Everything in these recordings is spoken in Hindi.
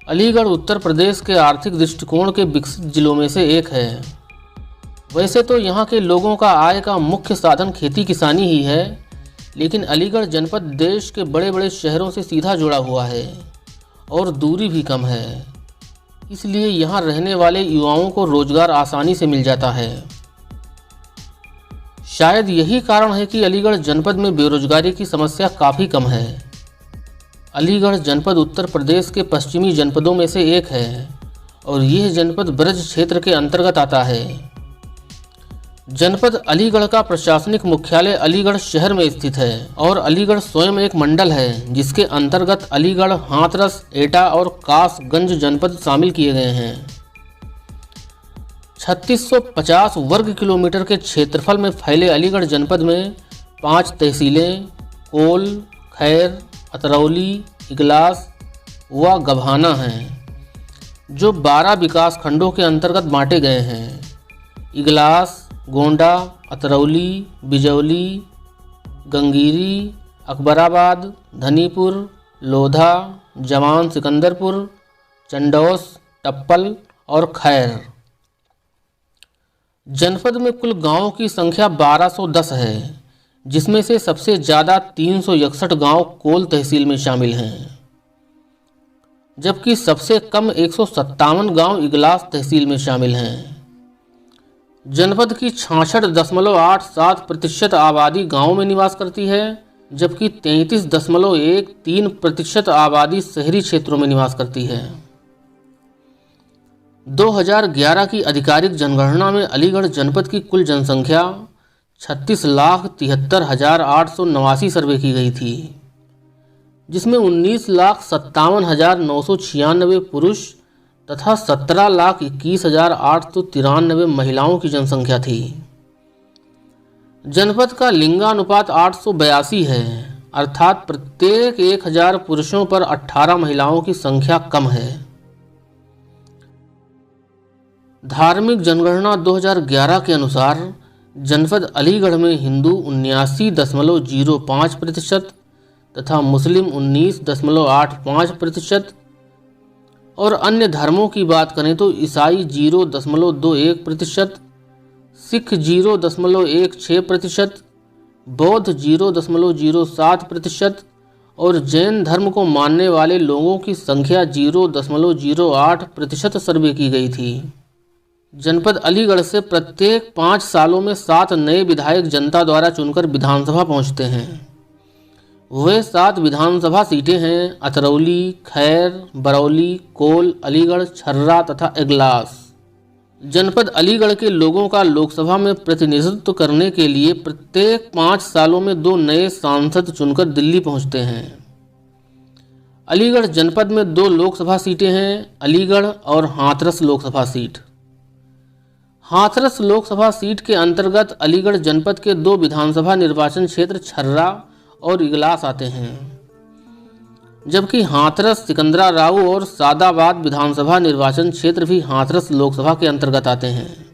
अलीगढ़ उत्तर प्रदेश के आर्थिक दृष्टिकोण के विकसित जिलों में से एक है। वैसे तो यहाँ के लोगों का आय का मुख्य साधन खेती किसानी ही है, लेकिन अलीगढ़ जनपद देश के बड़े बड़े शहरों से सीधा जुड़ा हुआ है और दूरी भी कम है। इसलिए यहाँ रहने वाले युवाओं को रोजगार आसानी से मिल जाता है। शायद यही कारण है कि अलीगढ़ जनपद में बेरोजगारी की समस्या काफ़ी कम है। अलीगढ़ जनपद उत्तर प्रदेश के पश्चिमी जनपदों में से एक है और यह जनपद ब्रज क्षेत्र के अंतर्गत आता है। जनपद अलीगढ़ का प्रशासनिक मुख्यालय अलीगढ़ शहर में स्थित है और अलीगढ़ स्वयं एक मंडल है जिसके अंतर्गत अलीगढ़, हाथरस, एटा और कासगंज जनपद शामिल किए गए हैं। 3650 वर्ग किलोमीटर के क्षेत्रफल में फैले अलीगढ़ जनपद में 5 तहसीलें कोल, खैर, अतरौली, इगलास व गभाना हैं, जो 12 विकास खंडों के अंतर्गत बांटे गए हैं। इगलास, गोंडा, अतरौली, बिजौली, गंगीरी, अकबराबाद, धनीपुर, लोधा, जवान सिकंदरपुर, चंडौस, टप्पल और खैर। जनपद में कुल गांवों की संख्या 1210 है, जिसमें से सबसे ज़्यादा 361 गांव कोल तहसील में शामिल हैं, जबकि सबसे कम 157 गांव इगलास तहसील में शामिल हैं। जनपद की 66.87% आबादी गांवों में निवास करती है, जबकि 33.13% आबादी शहरी क्षेत्रों में निवास करती है। 2011 की आधिकारिक जनगणना में अलीगढ़ जनपद की कुल जनसंख्या 36,73,889 सर्वे की गई थी, जिसमें 19,57,996 पुरुष तथा 17,21,893 महिलाओं की जनसंख्या थी। जनपद का लिंगानुपात 882 है, अर्थात प्रत्येक 1000 पुरुषों पर 18 महिलाओं की संख्या कम है। धार्मिक जनगणना 2011 के अनुसार जनपद अलीगढ़ में हिंदू 79.05% तथा मुस्लिम 19.85% और अन्य धर्मों की बात करें तो ईसाई 0.21%, सिख 0.16%, बौद्ध 0.07% और जैन धर्म को मानने वाले लोगों की संख्या 0.08% सर्वे की गई थी। जनपद अलीगढ़ से प्रत्येक 5 सालों में 7 नए विधायक जनता द्वारा चुनकर विधानसभा पहुंचते हैं। वे 7 विधानसभा सीटें हैं अतरौली, खैर, बरौली, कोल, अलीगढ़, छर्रा तथा इगलास। जनपद अलीगढ़ के लोगों का लोकसभा में प्रतिनिधित्व करने के लिए प्रत्येक 5 सालों में 2 नए सांसद चुनकर दिल्ली पहुंचते हैं। अलीगढ़ जनपद में 2 लोकसभा सीटें हैं, अलीगढ़ और हाथरस लोकसभा सीट। हाथरस लोकसभा सीट के अंतर्गत अलीगढ़ जनपद के 2 विधानसभा निर्वाचन क्षेत्र छर्रा और इगलास आते हैं, जबकि हाथरस, सिकंदराराऊ और सादाबाद विधानसभा निर्वाचन क्षेत्र भी हाथरस लोकसभा के अंतर्गत आते हैं,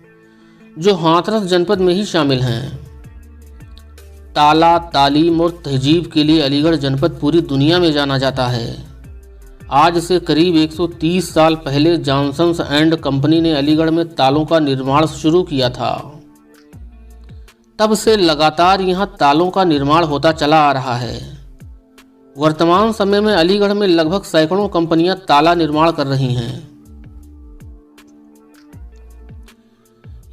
जो हाथरस जनपद में ही शामिल हैं। ताला, तालीम और तहजीब के लिए अलीगढ़ जनपद पूरी दुनिया में जाना जाता है। आज से करीब 130 साल पहले जॉनसन्स एंड कंपनी ने अलीगढ़ में तालों का निर्माण शुरू किया था। तब से लगातार यहां तालों का निर्माण होता चला आ रहा है। वर्तमान समय में अलीगढ़ में लगभग सैकड़ों कंपनियां ताला निर्माण कर रही हैं।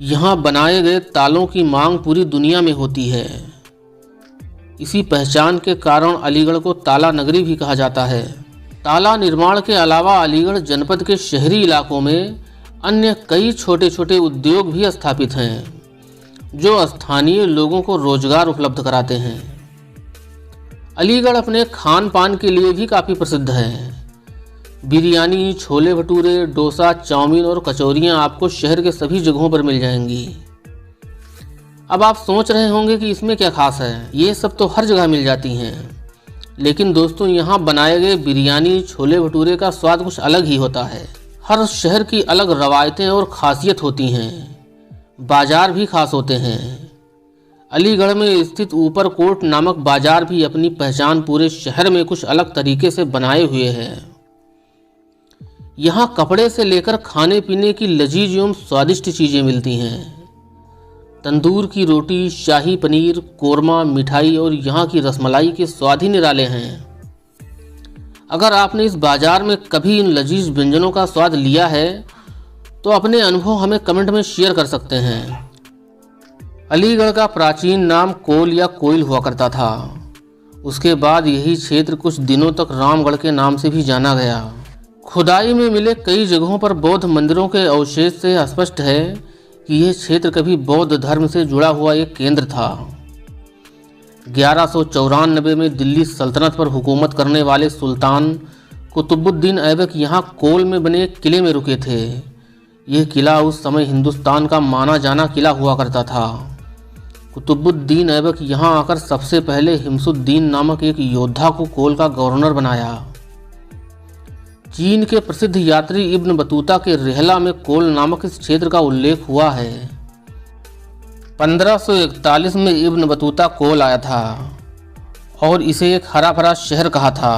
यहां बनाए गए तालों की मांग पूरी दुनिया में होती है। इसी पहचान के कारण अलीगढ़ को ताला नगरी भी कहा जाता है। ताला निर्माण के अलावा अलीगढ़ जनपद के शहरी इलाकों में अन्य कई छोटे छोटे उद्योग भी स्थापित हैं, जो स्थानीय लोगों को रोजगार उपलब्ध कराते हैं। अलीगढ़ अपने खान पान के लिए भी काफ़ी प्रसिद्ध है। बिरयानी, छोले भटूरे, डोसा, चाउमीन और कचौरियाँ आपको शहर के सभी जगहों पर मिल जाएंगी। अब आप सोच रहे होंगे कि इसमें क्या खास है, ये सब तो हर जगह मिल जाती हैं। लेकिन दोस्तों, यहाँ बनाए गए बिरयानी, छोले भटूरे का स्वाद कुछ अलग ही होता है। हर शहर की अलग रवायतें और खासियत होती हैं। बाजार भी खास होते हैं। अलीगढ़ में स्थित ऊपरकोट नामक बाजार भी अपनी पहचान पूरे शहर में कुछ अलग तरीके से बनाए हुए है। यहाँ कपड़े से लेकर खाने पीने की लजीज एवं स्वादिष्ट चीज़ें मिलती हैं। तंदूर की रोटी, शाही पनीर, कोरमा, मिठाई और यहाँ की रसमलाई के स्वाद ही निराले हैं। अगर आपने इस बाज़ार में कभी इन लजीज व्यंजनों का स्वाद लिया है तो अपने अनुभव हमें कमेंट में शेयर कर सकते हैं। अलीगढ़ का प्राचीन नाम कोल या कोयल हुआ करता था। उसके बाद यही क्षेत्र कुछ दिनों तक रामगढ़ के नाम से भी जाना गया। खुदाई में मिले कई जगहों पर बौद्ध मंदिरों के अवशेष से स्पष्ट है कि यह क्षेत्र कभी बौद्ध धर्म से जुड़ा हुआ एक केंद्र था। 1194 में दिल्ली सल्तनत पर हुकूमत करने वाले सुल्तान कुतुबुद्दीन ऐबक यहाँ कोल में बने एक किले में रुके थे। यह किला उस समय हिंदुस्तान का माना जाना किला हुआ करता था। कुतुबुद्दीन ऐबक यहाँ आकर सबसे पहले हिम्सुद्दीन नामक एक योद्धा को कोल का गवर्नर बनाया। चीन के प्रसिद्ध यात्री इब्न बतूता के रिहला में कोल नामक इस क्षेत्र का उल्लेख हुआ है। 1541 में इब्न बतूता कोल आया था और इसे एक हरा भरा शहर कहा था।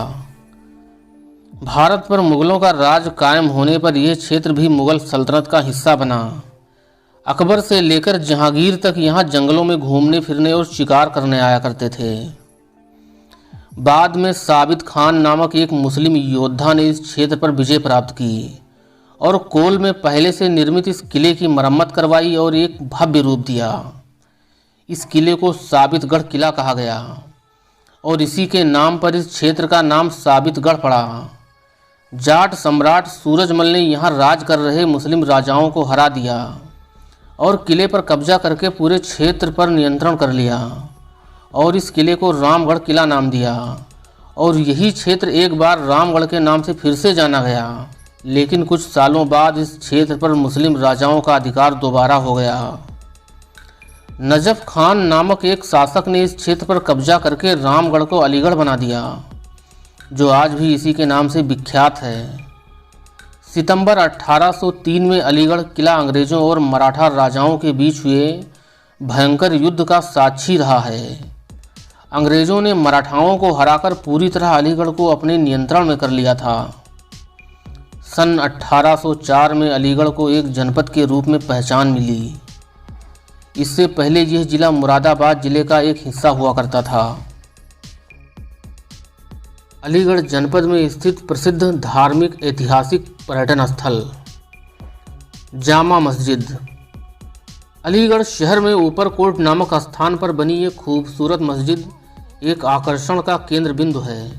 भारत पर मुगलों का राज कायम होने पर यह क्षेत्र भी मुगल सल्तनत का हिस्सा बना। अकबर से लेकर जहांगीर तक यहाँ जंगलों में घूमने फिरने और शिकार करने आया करते थे। बाद में साबित खान नामक एक मुस्लिम योद्धा ने इस क्षेत्र पर विजय प्राप्त की और कोल में पहले से निर्मित इस किले की मरम्मत करवाई और एक भव्य रूप दिया। इस किले को साबितगढ़ किला कहा गया और इसी के नाम पर इस क्षेत्र का नाम साबितगढ़ पड़ा। जाट सम्राट सूरजमल ने यहाँ राज कर रहे मुस्लिम राजाओं को हरा दिया और किले पर कब्जा करके पूरे क्षेत्र पर नियंत्रण कर लिया और इस किले को रामगढ़ किला नाम दिया। और यही क्षेत्र एक बार रामगढ़ के नाम से फिर से जाना गया, लेकिन कुछ सालों बाद इस क्षेत्र पर मुस्लिम राजाओं का अधिकार दोबारा हो गया। नजफ खान नामक एक शासक ने इस क्षेत्र पर कब्जा करके रामगढ़ को अलीगढ़ बना दिया, जो आज भी इसी के नाम से विख्यात है। सितंबर 1803 में अलीगढ़ किला अंग्रेजों और मराठा राजाओं के बीच हुए भयंकर युद्ध का साक्षी रहा है। अंग्रेजों ने मराठाओं को हराकर पूरी तरह अलीगढ़ को अपने नियंत्रण में कर लिया था। सन 1804 में अलीगढ़ को एक जनपद के रूप में पहचान मिली। इससे पहले यह जिला मुरादाबाद जिले का एक हिस्सा हुआ करता था। अलीगढ़ जनपद में स्थित प्रसिद्ध धार्मिक ऐतिहासिक पर्यटन स्थल जामा मस्जिद। अलीगढ़ शहर में ऊपरकोट नामक स्थान पर बनी ये खूबसूरत मस्जिद एक आकर्षण का केंद्र बिंदु है,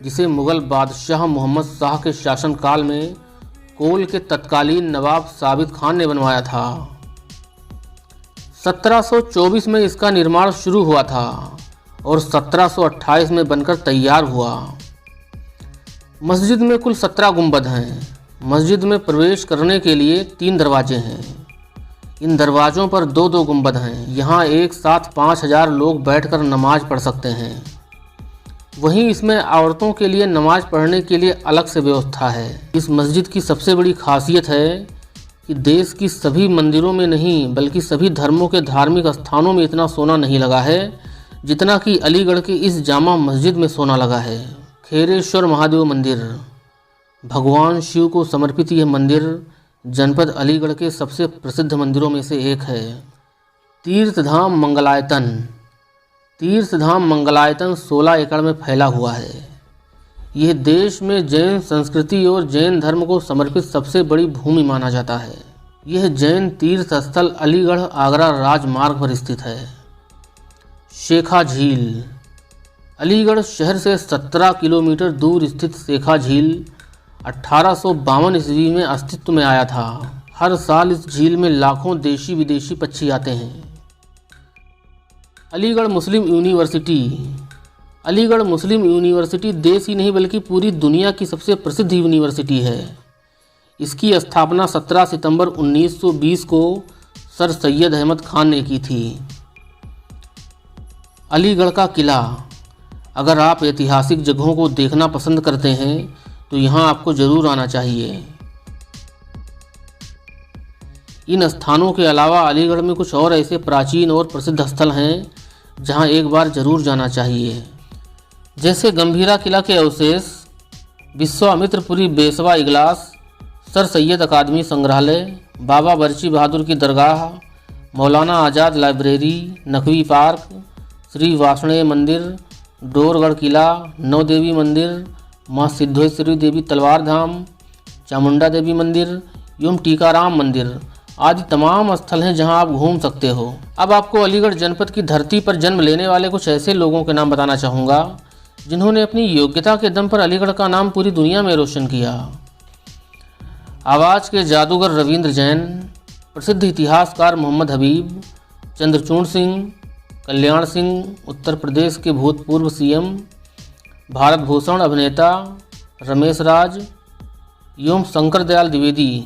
जिसे मुगल बादशाह मोहम्मद शाह के शासनकाल में कोल के तत्कालीन नवाब साबित खान ने बनवाया था। 1724 में इसका निर्माण शुरू हुआ था और 1728 में बनकर तैयार हुआ। मस्जिद में कुल 17 गुंबद हैं। मस्जिद में प्रवेश करने के लिए 3 दरवाजे हैं। इन दरवाज़ों पर 2-2 गुंबद हैं। यहाँ एक साथ 5000 लोग बैठकर नमाज पढ़ सकते हैं। वहीं इसमें औरतों के लिए नमाज पढ़ने के लिए अलग से व्यवस्था है। इस मस्जिद की सबसे बड़ी खासियत है कि देश की सभी मंदिरों में नहीं बल्कि सभी धर्मों के धार्मिक स्थानों में इतना सोना नहीं लगा है जितना कि अलीगढ़ की इस जामा मस्जिद में सोना लगा है। खेरेश्वर महादेव मंदिर। भगवान शिव को समर्पित यह मंदिर जनपद अलीगढ़ के सबसे प्रसिद्ध मंदिरों में से एक है। तीर्थधाम मंगलायतन। तीर्थधाम मंगलायतन 16 एकड़ में फैला हुआ है। यह देश में जैन संस्कृति और जैन धर्म को समर्पित सबसे बड़ी भूमि माना जाता है। यह जैन तीर्थ स्थल अलीगढ़ आगरा राजमार्ग पर स्थित है। शेखा झील। अलीगढ़ शहर से 17 किलोमीटर दूर स्थित शेखा झील 1852 ईस्वी में अस्तित्व में आया था। हर साल इस झील में लाखों देशी विदेशी पक्षी आते हैं। अलीगढ़ मुस्लिम यूनिवर्सिटी। अलीगढ़ मुस्लिम यूनिवर्सिटी देश ही नहीं बल्कि पूरी दुनिया की सबसे प्रसिद्ध यूनिवर्सिटी है। इसकी स्थापना 17 सितंबर 1920 को सर सैयद अहमद खान ने की थी। अलीगढ़ का किला। अगर आप ऐतिहासिक जगहों को देखना पसंद करते हैं तो यहाँ आपको ज़रूर आना चाहिए। इन स्थानों के अलावा अलीगढ़ में कुछ और ऐसे प्राचीन और प्रसिद्ध स्थल हैं जहाँ एक बार ज़रूर जाना चाहिए, जैसे गंभीरा किला के अवशेष, विश्वामित्रपुरी बेसवा इगलास, सर सैयद अकादमी संग्रहालय, बाबा बरची बहादुर की दरगाह, मौलाना आज़ाद लाइब्रेरी, नकवी पार्क, श्री वासणेय मंदिर, डोरगढ़ किला, नौ देवी मंदिर, माँ सिद्धेश्वरी देवी तलवार धाम, चामुंडा देवी मंदिर एवं टीकाराम मंदिर आदि तमाम स्थल हैं जहां आप घूम सकते हो। अब आपको अलीगढ़ जनपद की धरती पर जन्म लेने वाले कुछ ऐसे लोगों के नाम बताना चाहूँगा जिन्होंने अपनी योग्यता के दम पर अलीगढ़ का नाम पूरी दुनिया में रोशन किया। आवाज़ के जादूगर रविंद्र जैन, प्रसिद्ध इतिहासकार मोहम्मद हबीब, चंद्रचूड़ सिंह, कल्याण सिंह, उत्तर प्रदेश के भूतपूर्व सीएम, भारत भूषण अभिनेता रमेश राज एवं शंकर दयाल द्विवेदी।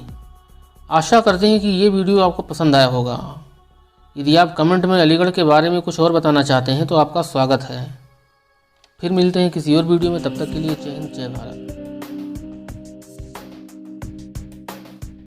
आशा करते हैं कि ये वीडियो आपको पसंद आया होगा। यदि आप कमेंट में अलीगढ़ के बारे में कुछ और बताना चाहते हैं तो आपका स्वागत है। फिर मिलते हैं किसी और वीडियो में, तब तक के लिए जय हिंद जय भारत।